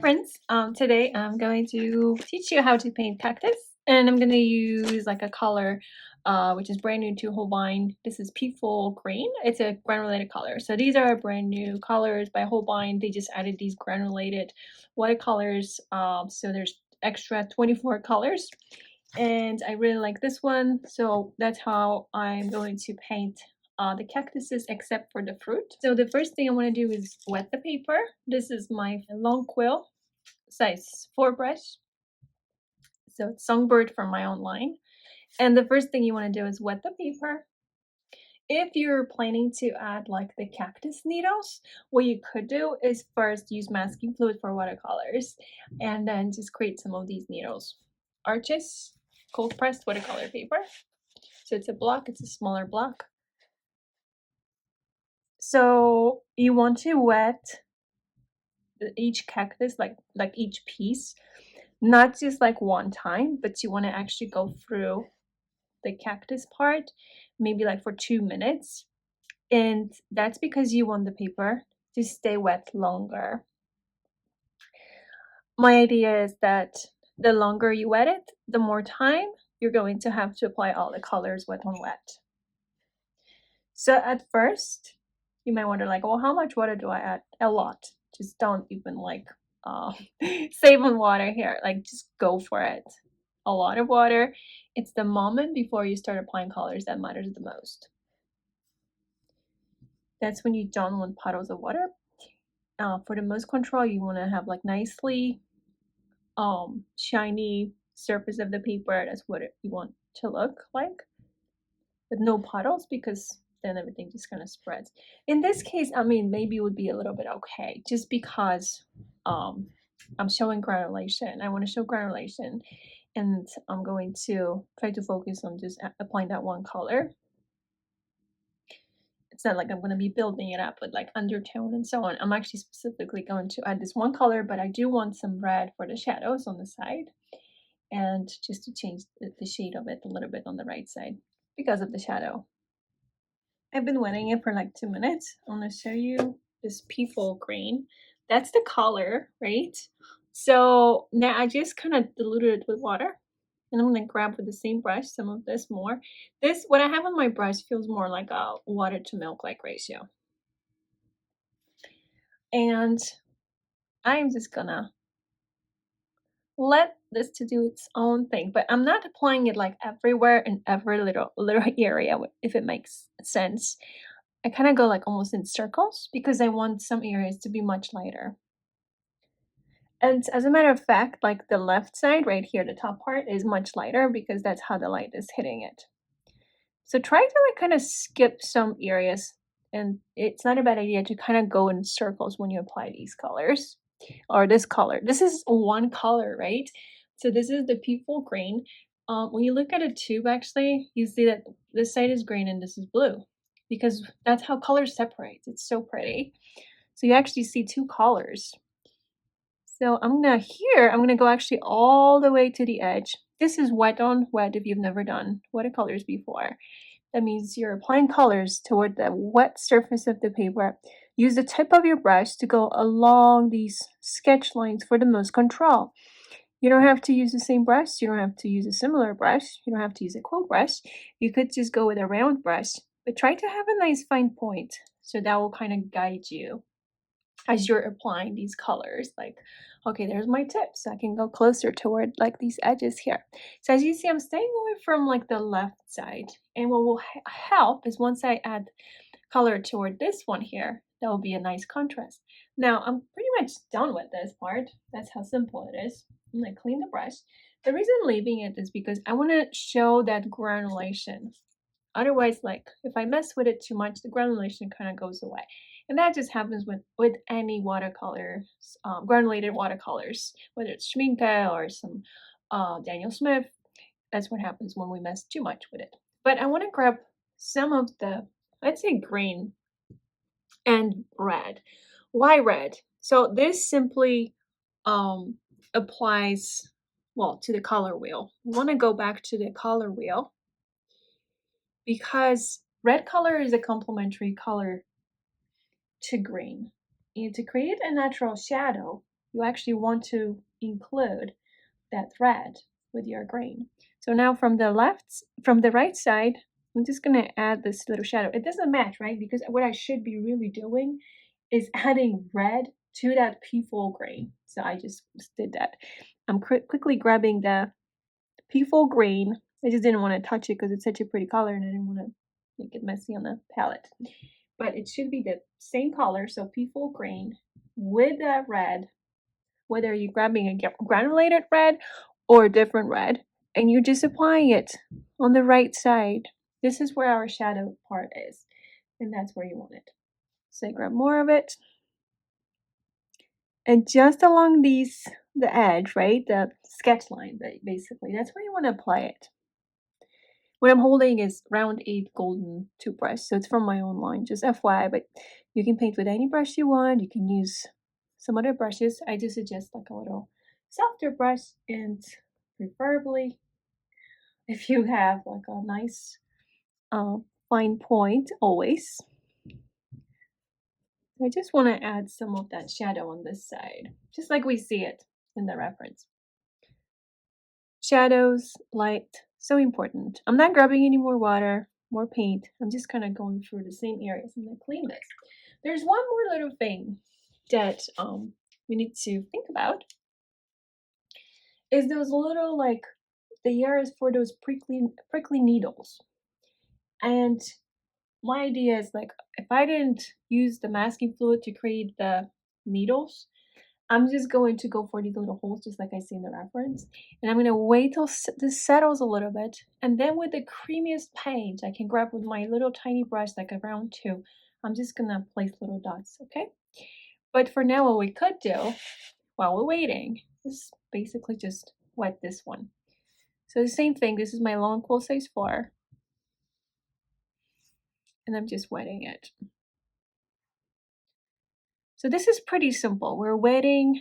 friends, today I'm going to teach you how to paint cactus, and I'm going to use like a color which is brand new to Holbein. This is Peaceful Green. It's a granulated color. So these are brand new colors by Holbein. They just added these granulated watercolors. So there's extra 24 colors, and I really like this one. So that's how I'm going to paint the cactuses except for the fruit. So the first thing I want to do is wet the paper. This is my long quill size 4 brush. So it's Songbird from my own line. And the first thing you want to do is wet the paper. If you're planning to add like the cactus needles, what you could do is first use masking fluid for watercolors and then just create some of these needles. Arches, cold pressed watercolor paper. So it's a block, it's a smaller block. So you want to wet each cactus, like each piece, not just like one time, but you want to actually go through the cactus part maybe like for 2 minutes, and that's because you want the paper to stay wet longer. My idea is that the longer you wet it, the more time you're going to have to apply all the colors wet on wet. So at first you might wonder like, well, how much water do I add? A lot. Just don't even like save on water here, like just go for it. A lot of water. It's the moment before you start applying colors that matters the most. That's when you don't want puddles of water. For the most control, you want to have like nicely shiny surface of the paper. That's what you want to look like, with no puddles, because then everything just kind of spreads. In this case, I mean, maybe it would be a little bit okay, just because I'm showing granulation. I want to show granulation, and I'm going to try to focus on just applying that one color. It's not like I'm going to be building it up with like undertone and so on. I'm actually specifically going to add this one color, but I do want some red for the shadows on the side, and just to change the shade of it a little bit on the right side because of the shadow. I've been wetting it for like 2 minutes. I'm going to show you this Peaceful Green. That's the color, right? So now I just kind of diluted it with water, and I'm going to grab with the same brush some of this more. This, what I have on my brush, feels more like a water to milk like ratio. And I'm just gonna let this to do its own thing, but I'm not applying it like everywhere in every little area, if it makes sense. I kind of go like almost in circles because I want some areas to be much lighter. And as a matter of fact, like the left side right here, the top part is much lighter because that's how the light is hitting it. So try to like kind of skip some areas, and it's not a bad idea to kind of go in circles when you apply these colors. Or this color. This is one color, right? So this is the Peaceful Green. When you look at a tube, actually, you see that this side is green and this is blue, because that's how colors separate. It's so pretty. So you actually see two colors. So I'm gonna go actually all the way to the edge. This is wet on wet if you've never done watercolors before. That means you're applying colors toward the wet surface of the paper. Use the tip of your brush to go along these sketch lines for the most control. You don't have to use the same brush. You don't have to use a similar brush. You don't have to use a quill brush. You could just go with a round brush, but try to have a nice fine point. So that will kind of guide you as you're applying these colors. Like, okay, there's my tip, so I can go closer toward like these edges here. So as you see, I'm staying away from like the left side, and what will help is once I add color toward this one here, that will be a nice contrast. Now I'm pretty much done with this part. That's how simple it is. I'm gonna clean the brush. The reason I'm leaving it is because I want to show that granulation. Otherwise, like if I mess with it too much, the granulation kind of goes away. And that just happens with any watercolors, granulated watercolors, whether it's Raczynska or some Daniel Smith. That's what happens when we mess too much with it. But I want to grab some of the, let's say, green and red. Why red? So this simply applies, well, to the color wheel. We want to go back to the color wheel because red color is a complementary color to green. And to create a natural shadow, you actually want to include that red with your green. So now from the right side, I'm just gonna add this little shadow. It doesn't match, right? Because what I should be really doing is adding red to that peaceful green. So I just did that. I'm quickly grabbing the peaceful green. I just didn't want to touch it because it's such a pretty color and I didn't want to make it messy on the palette. But it should be the same color, so peaceful green with that red, whether you're grabbing a granulated red or a different red, and you're just applying it on the right side. This is where our shadow part is, and that's where you want it. So I grab more of it, and just along the edge, right, the sketch line, basically, that's where you want to apply it. What I'm holding is round 8 golden toothbrush, so it's from my own line, just FYI, but you can paint with any brush you want. You can use some other brushes. I just suggest like a little softer brush, and preferably if you have like a nice fine point always. I just want to add some of that shadow on this side, just like we see it in the reference. Shadows, light, so important. I'm not grabbing any more water, more paint. I'm just kind of going through the same areas. I'm going to clean this. There's one more little thing that we need to think about, is those little, like, the areas for those prickly needles. And my idea is, like, if I didn't use the masking fluid to create the needles, I'm just going to go for these little holes, just like I see in the reference. And I'm going to wait till this settles a little bit. And then with the creamiest paint, I can grab with my little tiny brush, like a round 2. I'm just going to place little dots, okay? But for now, what we could do while we're waiting is basically just wet this one. So the same thing, this is my long quill size 4. And I'm just wetting it. So this is pretty simple. We're wetting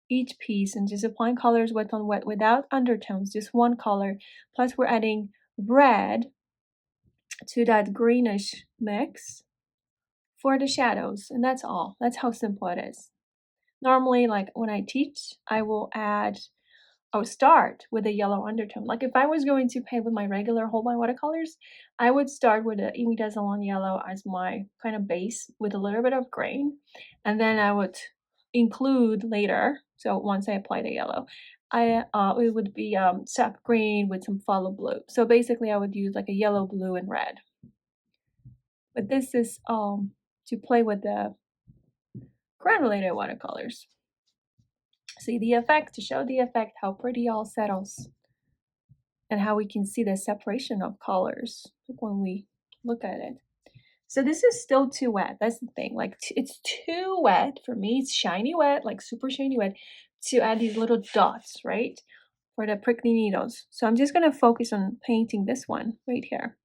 each piece and just applying colors wet on wet without undertones, just one color. Plus we're adding red to that greenish mix for the shadows, and that's all. That's how simple it is. Normally, like when I teach, I will start with a yellow undertone. Like if I was going to paint with my regular Holbein watercolors, I would start with a imidazzle yellow as my kind of base with a little bit of grain, and then I would include later. So once I apply the yellow, it would be sap green with some phthalo blue. So basically, I would use like a yellow, blue, and red. But this is to play with the granulated watercolors. See the effect, to show the effect, how pretty all settles, and how we can see the separation of colors when we look at it. So this is still too wet. That's the thing. Like it's too wet for me. It's shiny wet, like super shiny wet, to add these little dots, right, for the prickly needles. So I'm just gonna focus on painting this one right here.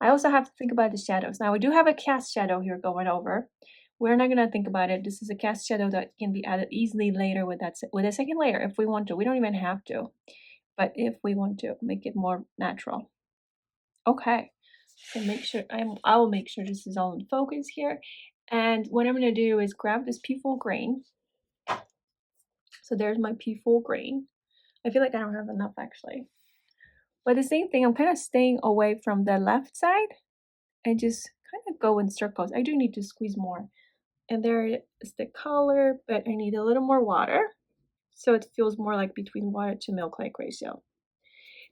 I also have to think about the shadows. Now we do have a cast shadow here going over. We're not gonna think about it. This is a cast shadow that can be added easily later with a second layer if we want to. We don't even have to, but if we want to make it more natural. Okay, so I will make sure this is all in focus here. And what I'm gonna do is grab this peaceful green. So there's my peaceful green. I feel like I don't have enough actually. But the same thing, I'm kind of staying away from the left side and just kind of go in circles. I do need to squeeze more. And there is the color, but I need a little more water, so it feels more like between water to milk-like ratio.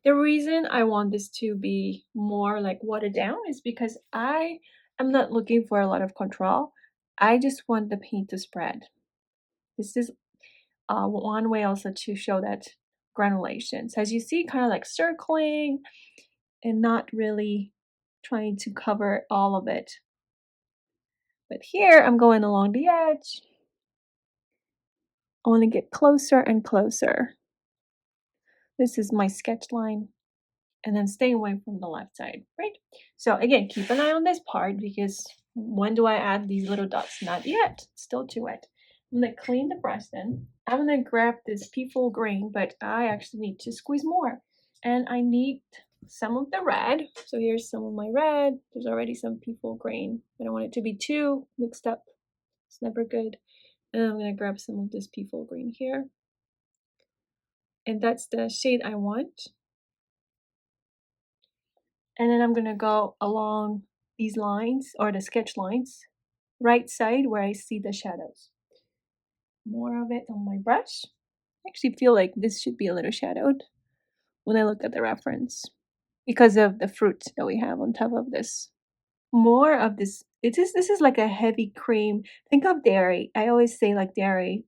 The reason I want this to be more like watered down is because I am not looking for a lot of control. I just want the paint to spread. This is one way also to show that granulation. So as you see, kind of like circling and not really trying to cover all of it. But here I'm going along the edge. I want to get closer and closer. This is my sketch line, and then stay away from the left side, right? So again, keep an eye on this part, because when do I add these little dots? Not yet, it's still too wet. I'm gonna clean the brush then. I'm gonna grab this peaceful green, but I actually need to squeeze more. And I need some of the red. So here's some of my red. There's already some peaceful green. I don't want it to be too mixed up. It's never good. And I'm going to grab some of this peaceful green here. And that's the shade I want. And then I'm going to go along these lines, or the sketch lines, right side where I see the shadows. More of it on my brush. I actually feel like this should be a little shadowed when I look at the reference because of the fruit that we have on top of this. More of this. This is like a heavy cream. Think of dairy. I always say like dairy.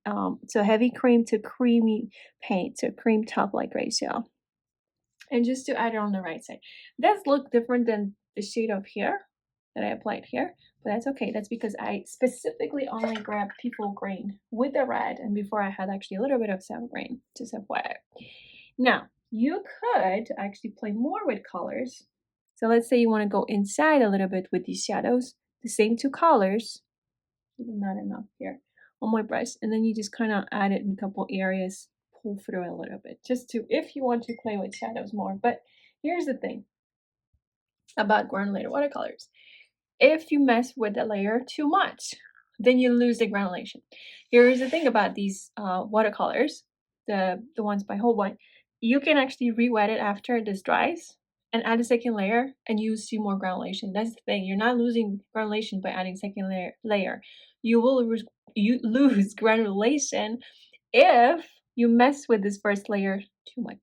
So heavy cream to creamy paint, so cream top like ratio. And just to add it on the right side. Does look different than the shade of here that I applied here, but that's okay. That's because I specifically only grabbed people green with the red, and before I had actually a little bit of sap green, just FYI. Now, you could actually play more with colors. So let's say you want to go inside a little bit with these shadows, the same two colors, even not enough here on my brush, and then you just kind of add it in a couple areas, pull through a little bit, just to, if you want to play with shadows more. But here's the thing about granulated watercolors. If you mess with the layer too much, then you lose the granulation. Here's the thing about these watercolors, the ones by Holbein. You can actually re-wet it after this dries and add a second layer, and you see more granulation. That's the thing. You're not losing granulation by adding second layer. You will lose granulation if you mess with this first layer too much.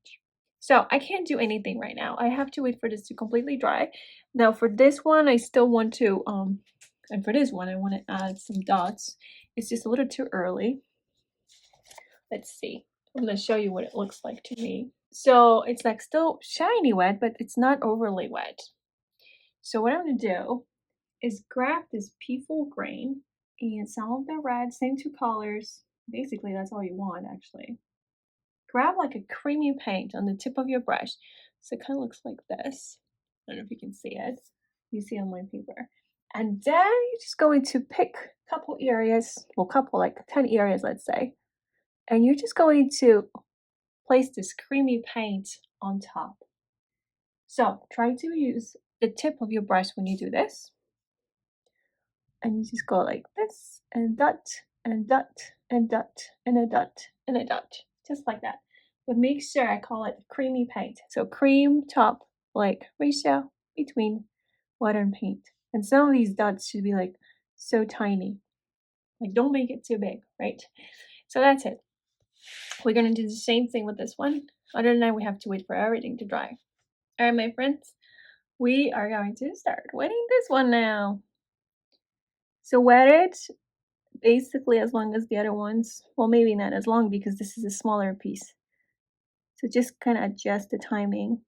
So I can't do anything right now. I have to wait for this to completely dry. Now for this one, I still want to, and for this one, I want to add some dots. It's just a little too early. Let's see. I'm going to show you what it looks like to me. So it's like still shiny wet, but it's not overly wet. So what I'm going to do is grab this peaceful green and some of the red, same two colors. Basically, that's all you want actually. Grab like a creamy paint on the tip of your brush. So it kind of looks like this. I don't know if you can see it. You see on my paper. And then you're just going to pick a couple areas, well, couple like 10 areas, let's say. And you're just going to place this creamy paint on top. So try to use the tip of your brush when you do this. And you just go like this, and dot, and dot, and dot, and a dot, and a dot. Just like that. But make sure I call it creamy paint. So cream top, like ratio between water and paint. And some of these dots should be like so tiny. Like don't make it too big, right? So that's it. We're gonna do the same thing with this one. Other than that, we have to wait for everything to dry. All right, my friends, we are going to start wetting this one now. So wet it basically as long as the other ones. Well, maybe not as long because this is a smaller piece. So just kind of adjust the timing.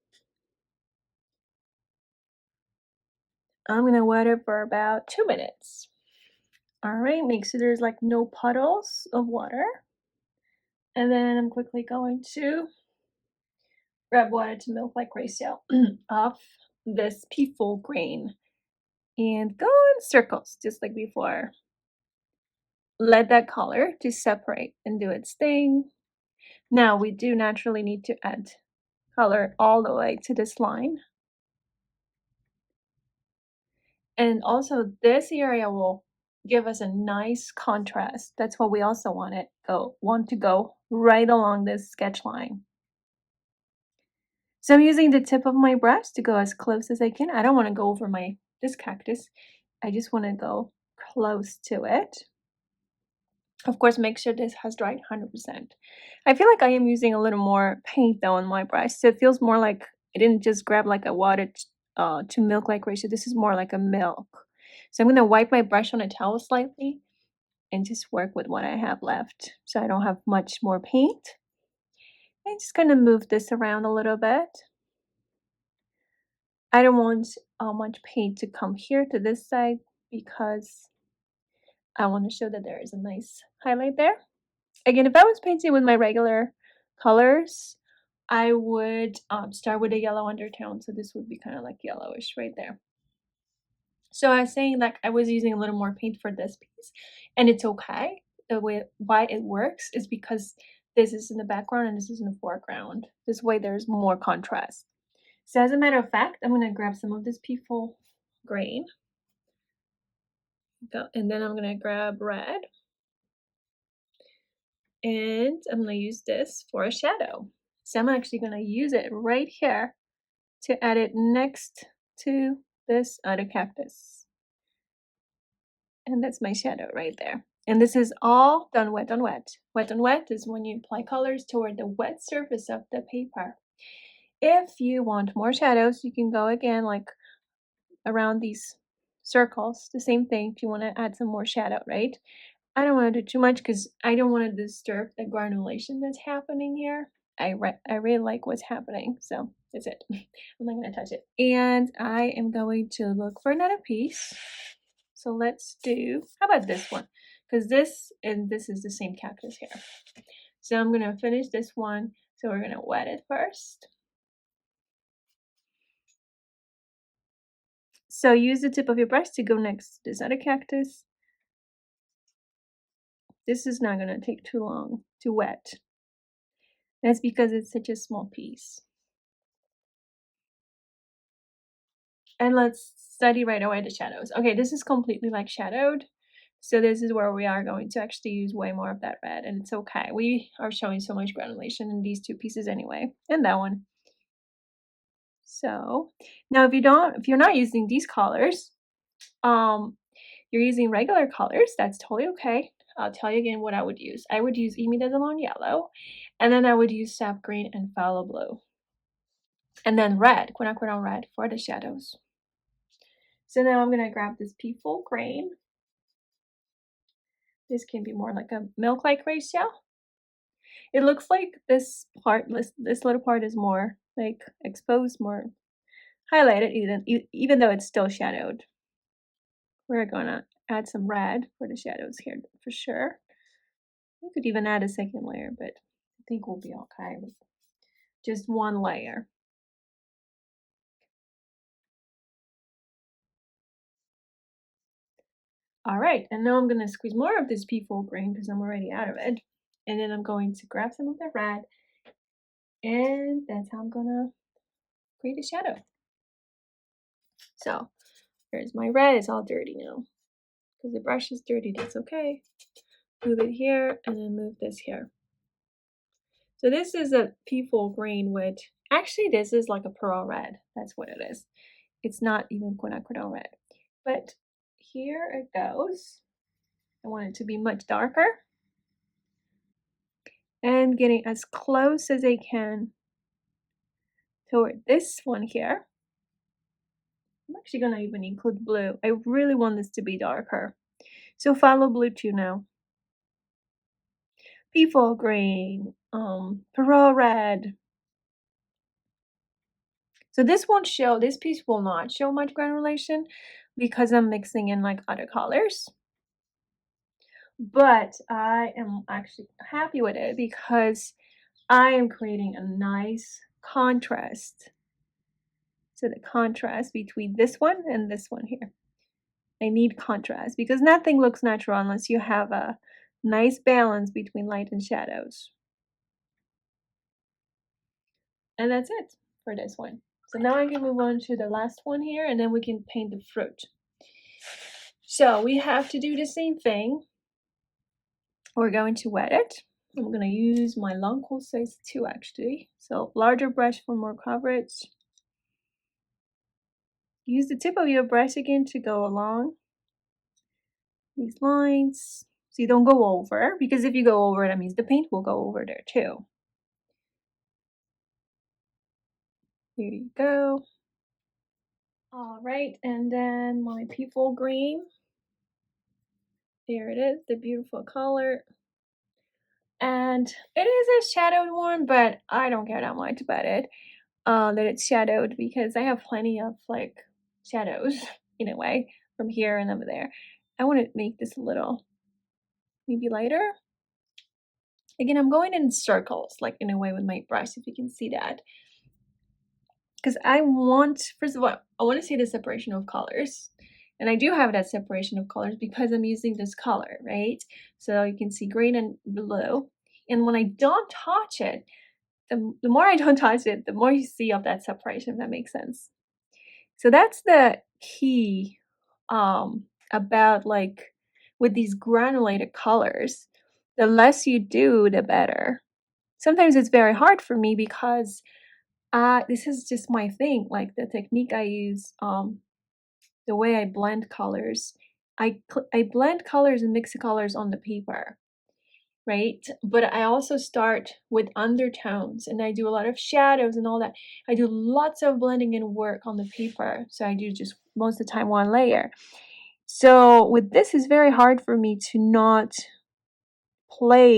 I'm gonna wet it for about 2 minutes. All right, make sure there's like no puddles of water. And then I'm quickly going to grab water to milk like ratio off this peaceful grain and go in circles just like before. Let that color to separate and do its thing. Now we do naturally need to add color all the way to this line. And also this area will give us a nice contrast. That's what we also want to go right along this sketch line. So I'm using the tip of my brush to go as close as I can. I don't want to go over this cactus. I just want to go close to it. Of course, make sure this has dried 100%. I feel like I am using a little more paint though on my brush, so it feels more like I didn't just grab like a water to milk like ratio. This is more like a milk. So I'm going to wipe my brush on a towel slightly and just work with what I have left so I don't have much more paint. I'm just going to move this around a little bit. I don't want much paint to come here to this side because I want to show that there is a nice highlight there. Again, if I was painting with my regular colors, I would start with a yellow undertone. So this would be kind of like yellowish right there. So I was saying like I was using a little more paint for this piece, and it's okay. The way why it works is because this is in the background and this is in the foreground. This way there's more contrast. So as a matter of fact, I'm gonna grab some of this peaceful green. And then I'm gonna grab red. And I'm going to use this for a shadow. So I'm actually going to use it right here to add it next to this other cactus. And that's my shadow right there. And this is all done wet on wet. Wet on wet is when you apply colors toward the wet surface of the paper. If you want more shadows, you can go again like around these circles. The same thing if you want to add some more shadow, right? I don't want to do too much because I don't want to disturb the granulation that's happening here. I really like what's happening, so that's it. I'm not going to touch it. And I am going to look for another piece. So let's do, how about this one? Because this and this is the same cactus here. So I'm going to finish this one. So we're going to wet it first. So use the tip of your brush to go next to this other cactus. This is not going to take too long to wet. That's because it's such a small piece. And let's study right away the shadows. Okay, this is completely like shadowed. So this is where we are going to actually use way more of that red, and it's okay. We are showing so much granulation in these two pieces anyway, and that one. So now if you're not using these colors, you're using regular colors, that's totally okay. I'll tell you again what I would use. I would use Imidazzle yellow, and then I would use sap green and phthalo blue. And then red, quinacridone red for the shadows. So now I'm gonna grab this peaceful green. This can be more like a milk-like ratio. It looks like this little part is more like exposed, more highlighted, even though it's still shadowed. We're gonna add some red for the shadows here for sure. We could even add a second layer, but I think we'll be okay with just one layer. All right, and now I'm gonna squeeze more of this peaceful green because I'm already out of it. And then I'm going to grab some of the red, and that's how I'm gonna create a shadow. So here's my red, it's all dirty now. Because the brush is dirty, that's okay. Move it here, and then move this here. So this is a peaceful green, which actually this is like a pearl red. That's what it is. It's not even quinacridone red. But here it goes. I want it to be much darker. And getting as close as I can toward this one here. I'm actually going to even include blue. I really want this to be darker. So follow blue too now. Peaceful green, pearl red. So this won't show, this piece will not show much granulation because I'm mixing in like other colors. But I am actually happy with it because I am creating a nice contrast. So the contrast between this one and this one here. I need contrast because nothing looks natural unless you have a nice balance between light and shadows. And that's it for this one. So now I can move on to the last one here and then we can paint the fruit. So we have to do the same thing. We're going to wet it. I'm going to use my long cool size 2 actually. So larger brush for more coverage. Use the tip of your brush again to go along these lines so you don't go over, because if you go over, that means the paint will go over there too. Here you go. All right, and then my peaceful green. There it is, the beautiful color. And it is a shadowed one, but I don't care that much about it, that it's shadowed, because I have plenty of like shadows in a way from here and over there. I want to make this a little maybe lighter. Again, I'm going in circles, like in a way with my brush, if you can see that. Because I want, first of all, I want to see the separation of colors. And I do have that separation of colors because I'm using this color, right? So you can see green and blue. And when I don't touch it, the more I don't touch it, the more you see of that separation, if that makes sense. So that's the key about like with these granulated colors. the less you do, the better. Sometimes it's very hard for me because this is just my thing, like the technique I use, the way I blend colors. I blend colors and mix the colors on the paper, right? But I also start with undertones and I do a lot of shadows and all that. I do lots of blending and work on the paper. So I do just most of the time one layer. So with this, it's very hard for me to not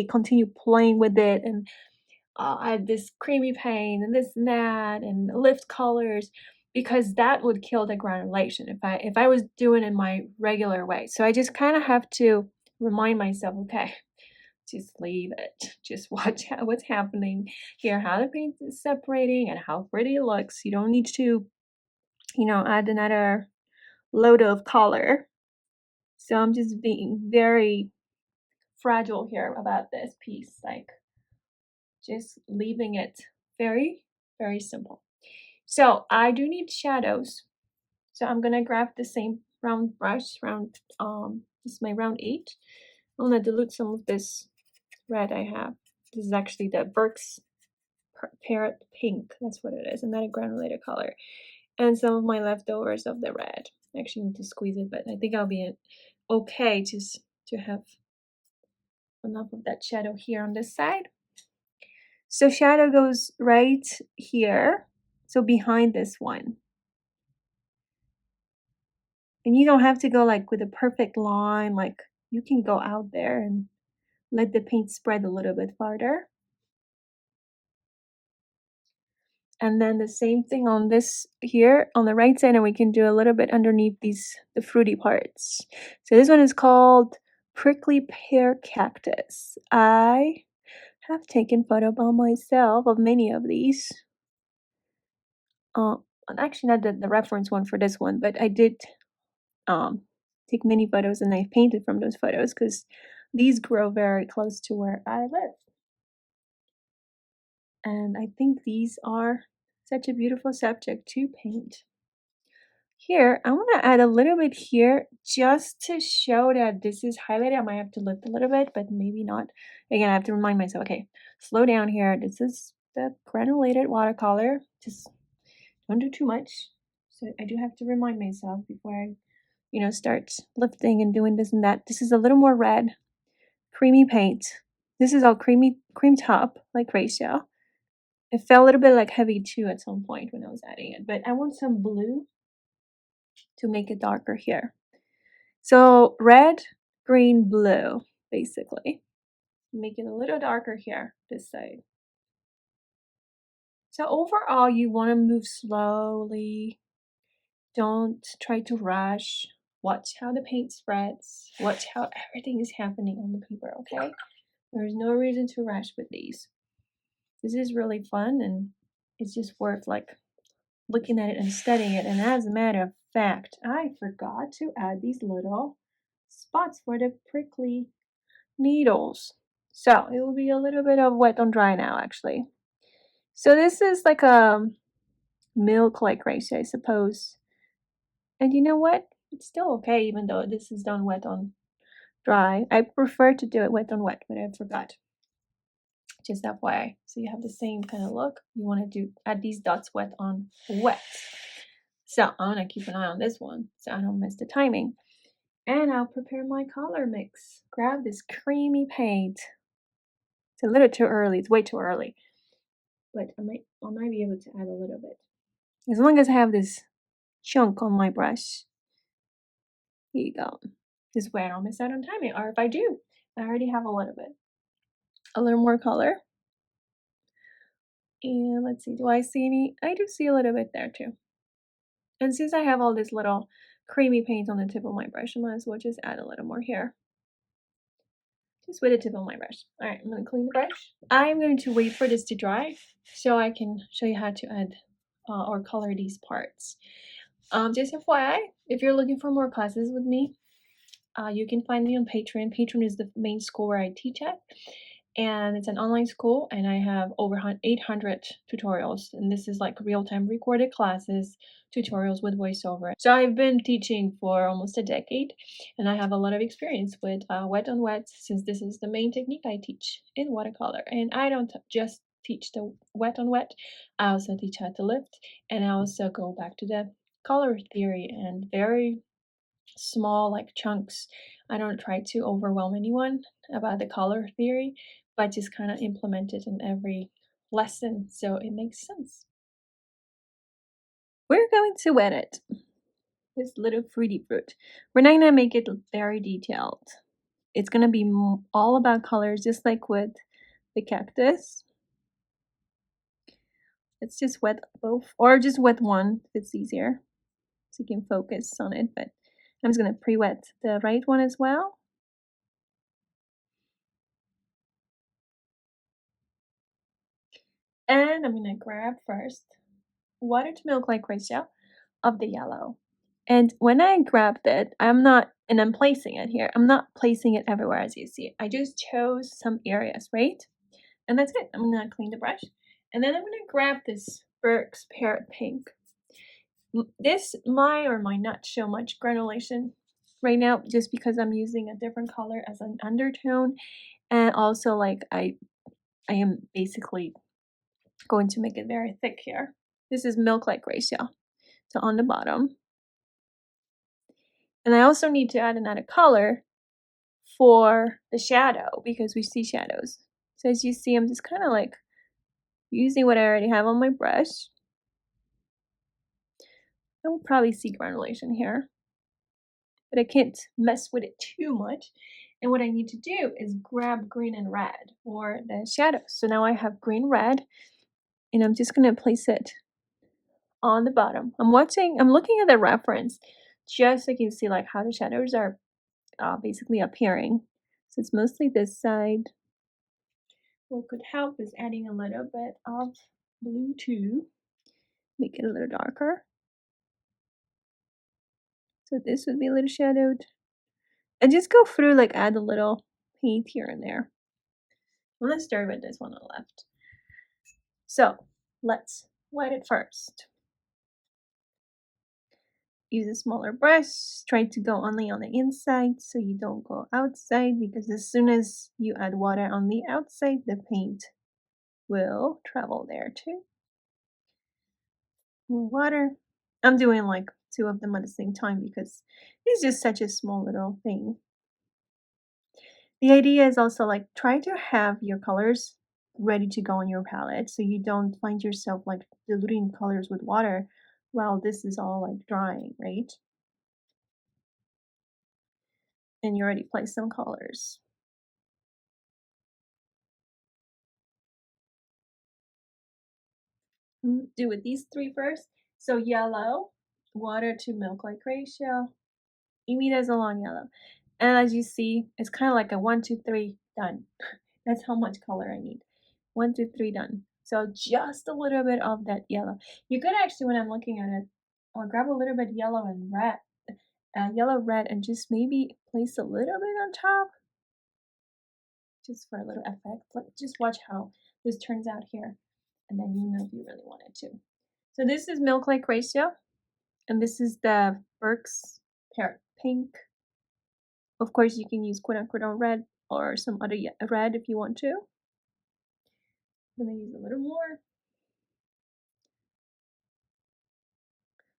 continue playing with it and add this creamy paint and this and that and lift colors, because that would kill the granulation if I was doing it in my regular way. So I just kind of have to remind myself, okay, just leave it. Just watch what's happening here, how the paint is separating and how pretty it looks. You don't need to, add another load of color. So I'm just being very fragile here about this piece, like just leaving it very, very simple. So I do need shadows. So I'm gonna grab the same round brush, this is my round 8. I'm gonna dilute some of this red I have. This is actually the Burke's Parrot Pink. That's what it is, and not a granulated color. And some of my leftovers of the red. I actually need to squeeze it, but I think I'll be okay just to have enough of that shadow here on this side. So shadow goes right here, so behind this one. And you don't have to go like with a perfect line, like you can go out there and let the paint spread a little bit farther. And then the same thing on this here on the right side, and we can do a little bit underneath the fruity parts. So this one is called Prickly Pear Cactus. I have taken photo by myself of many of these. Actually not the reference one for this one, but I did take many photos and I painted from those photos because these grow very close to where I live. And I think these are such a beautiful subject to paint. Here, I want to add a little bit here just to show that this is highlighted. I might have to lift a little bit, but maybe not. Again, I have to remind myself, okay, slow down here. This is the granulated watercolor. Just don't do too much. So I do have to remind myself before I, start lifting and doing this and that. This is a little more red, creamy paint. This is all cream top, like ratio. It felt a little bit like heavy too at some point when I was adding it, but I want some blue to make it darker here. So red, green, blue, basically. Make it a little darker here, this side. So overall, you want to move slowly. Don't try to rush. Watch how the paint spreads. Watch how everything is happening on the paper, okay? There's no reason to rush with these. This is really fun and it's just worth like looking at it and studying it. And as a matter of fact, I forgot to add these little spots for the prickly needles. So it will be a little bit of wet on dry now, actually. So this is like a milk-like ratio, I suppose. And you know what? It's still okay, even though this is done wet on dry. I prefer to do it wet on wet, but I forgot. Just FYI. So you have the same kind of look. You want to add these dots wet on wet. So I'm going to keep an eye on this one so I don't miss the timing. And I'll prepare my color mix. Grab this creamy paint. It's a little too early. It's way too early. But I might be able to add a little bit. As long as I have this chunk on my brush. Here you go. This way I don't miss out on timing. Or if I do, I already have a little bit. A little more color. And let's see, do I see any? I do see a little bit there too. And since I have all this little creamy paint on the tip of my brush, I might as well just add a little more here. Just with the tip of my brush. Alright, I'm going to clean the brush. I'm going to wait for this to dry so I can show you how to add or color these parts. Just FYI, if you're looking for more classes with me, you can find me on Patreon. Patreon is the main school where I teach at. and it's an online school, and I have over 800 tutorials, and this is like real-time recorded classes, tutorials with voiceover. So I've been teaching for almost a decade, and I have a lot of experience with wet on wet, since this is the main technique I teach in watercolor. And I don't just teach the wet on wet, I also teach how to lift, and I also go back to the color theory and very small like chunks. I don't try to overwhelm anyone about the color theory, but just kind of implement it in every lesson so it makes sense. We're going to wet it. This little fruity fruit. We're not gonna make it very detailed. It's gonna be all about colors, just like with the cactus. Let's just wet both, or just wet one if it's easier, so you can focus on it. But I'm just gonna pre-wet the right one as well. And I'm gonna grab first water to milk like ratio of the yellow. And when I grabbed it, I'm placing it here. I'm not placing it everywhere as you see. I just chose some areas, right? And that's it. I'm gonna clean the brush. And then I'm gonna grab this Burke's Parrot Pink. This might or might not show much granulation right now, just because I'm using a different color as an undertone. And also like I am basically going to make it very thick here. This is milk-like ratio, so on the bottom. And I also need to add another color for the shadow because we see shadows. So as you see, I'm just kind of like using what I already have on my brush. I will probably see granulation here, but I can't mess with it too much. And what I need to do is grab green and red for the shadows. So now I have green, red, and I'm just gonna place it on the bottom. I'm looking at the reference just so you can see like how the shadows are basically appearing. So it's mostly this side. What could help is adding a little bit of blue too, make it a little darker. So this would be a little shadowed. And just go through, like add a little paint here and there. Well, let's start with this one on the left. So let's wet it first. Use a smaller brush. Try to go only on the inside so you don't go outside, because as soon as you add water on the outside, the paint will travel there too. More water. I'm doing like 2 of them at the same time because it's just such a small little thing. The idea is also like try to have your colors ready to go on your palette so you don't find yourself like diluting colors with water while this is all like drying, right? And you already placed some colors. Do with these 3 first. So yellow, water to milk like ratio, Amy does a long yellow. And as you see, it's kind of like a 1, 2, 3, done. That's how much color I need. 1, 2, 3, done. So just a little bit of that yellow. You could actually, when I'm looking at it, I'll grab a little bit yellow and red, yellow, red, and just maybe place a little bit on top, just for a little effect. Just watch how this turns out here, and then you know if you really wanted to. So this is milk like ratio, and this is the Burke's Parrot Pink. Of course, you can use quinacridone red or some other red if you want to. I'm gonna use a little more.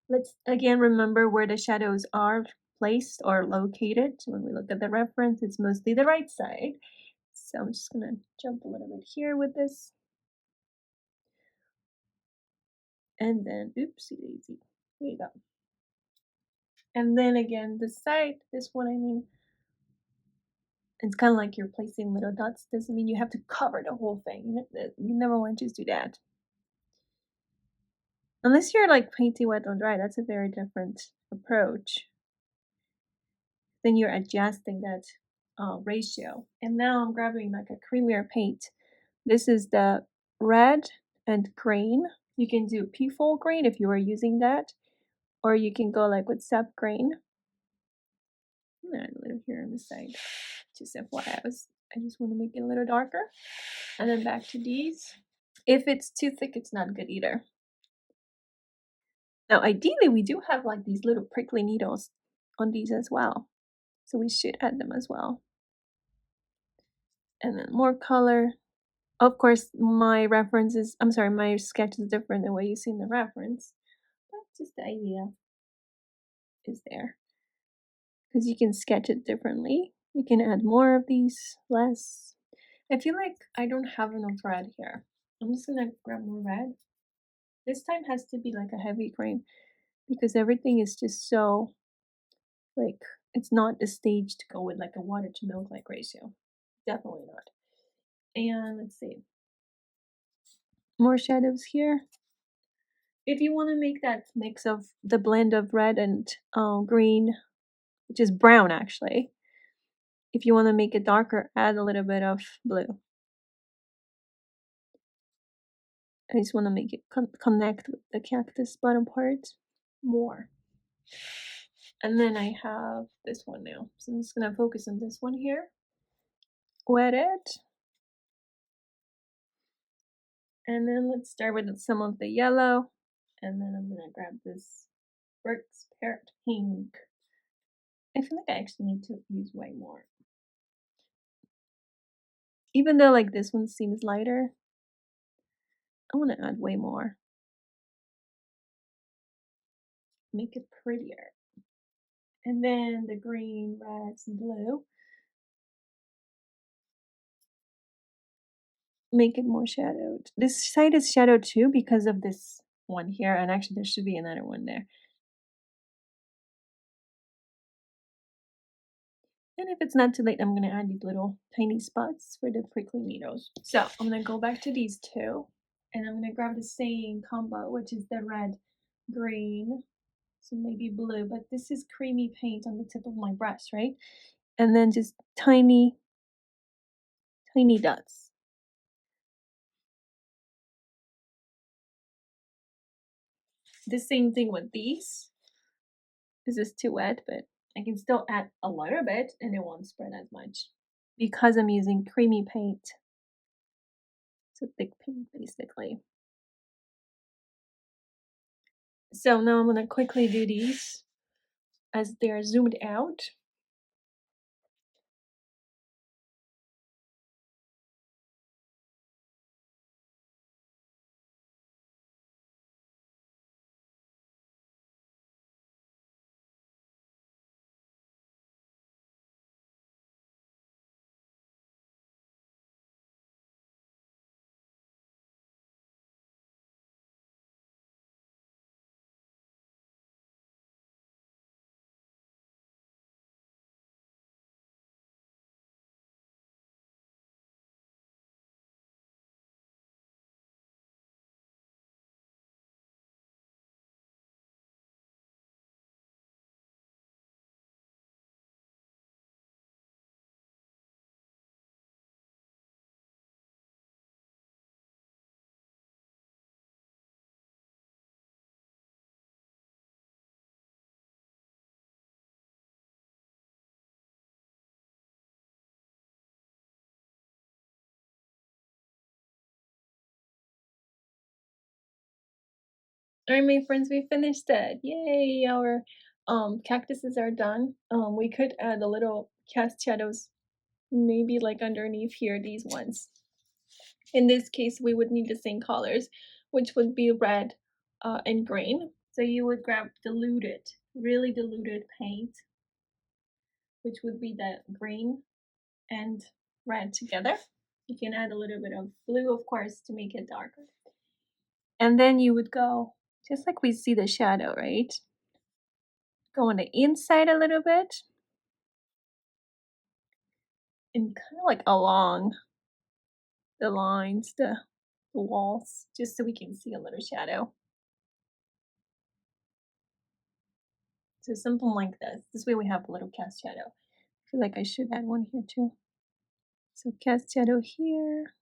Let's again remember where the shadows are placed or located. When we look at the reference, it's mostly the right side. So I'm just gonna jump a little bit here with this. And then, oopsie daisy, there you go. And then again, this side, this one, I mean, it's kind of like you're placing little dots. Doesn't mean you have to cover the whole thing. You never want to just do that. Unless you're like painting wet on dry, that's a very different approach. Then you're adjusting that ratio. And now I'm grabbing like a creamier paint. This is the red and green. You can do peafold green if you were using that, or you can go like with sap green. I'm gonna add a little here on the side. Just FYI, I was I just want to make it a little darker. And then back to these. If it's too thick, it's not good either. Now, ideally, we do have like these little prickly needles on these as well. So we should add them as well. And then more color. Of course, my sketch is different than what you see in the reference. But just the idea is there. Because you can sketch it differently. You can add more of these, less. I feel like I don't have enough red here. I'm just gonna grab more red. This time has to be like a heavy cream because everything is just so, like, it's not the stage to go with like a water to milk like ratio. Definitely not. And let's see. More shadows here. If you want to make that mix of the blend of red and green, which is brown actually, if you want to make it darker, add a little bit of blue. I just want to make it connect with the cactus bottom part more. And then I have this one now. So I'm just going to focus on this one here. Wet it. And then let's start with some of the yellow. And then I'm going to grab this Burke's Parrot Pink. I feel like I actually need to use way more. Even though like this one seems lighter, I want to add way more. Make it prettier. And then the green, reds, and blue. Make it more shadowed. This side is shadowed too because of this one here, and actually there should be another one there. And if it's not too late, I'm going to add these little tiny spots for the prickly needles. So I'm going to go back to these two, and I'm going to grab the same combo, which is the red, green, so maybe blue, but this is creamy paint on the tip of my brush, right? And then just tiny, tiny dots. The same thing with these. This is too wet, but I can still add a little bit and it won't spread as much because I'm using creamy paint. It's a thick paint basically. So now I'm going to quickly do these as they're zoomed out. Alright, my friends, we finished it. Yay! Our cactuses are done. We could add a little cast shadows, maybe like underneath here, these ones. In this case, we would need the same colors, which would be red and green. So you would grab diluted, really diluted paint, which would be the green and red together. You can add a little bit of blue, of course, to make it darker. And then you would go, just like we see the shadow, right? Go on the inside a little bit. And kind of like along the lines, the walls, just so we can see a little shadow. So something like this. This way we have a little cast shadow. I feel like I should add one here too. So cast shadow here.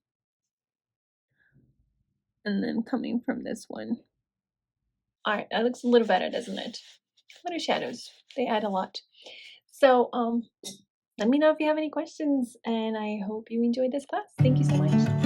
And then coming from this one. Alright, that looks a little better, doesn't it? Little shadows. They add a lot. So let me know if you have any questions, and I hope you enjoyed this class. Thank you so much.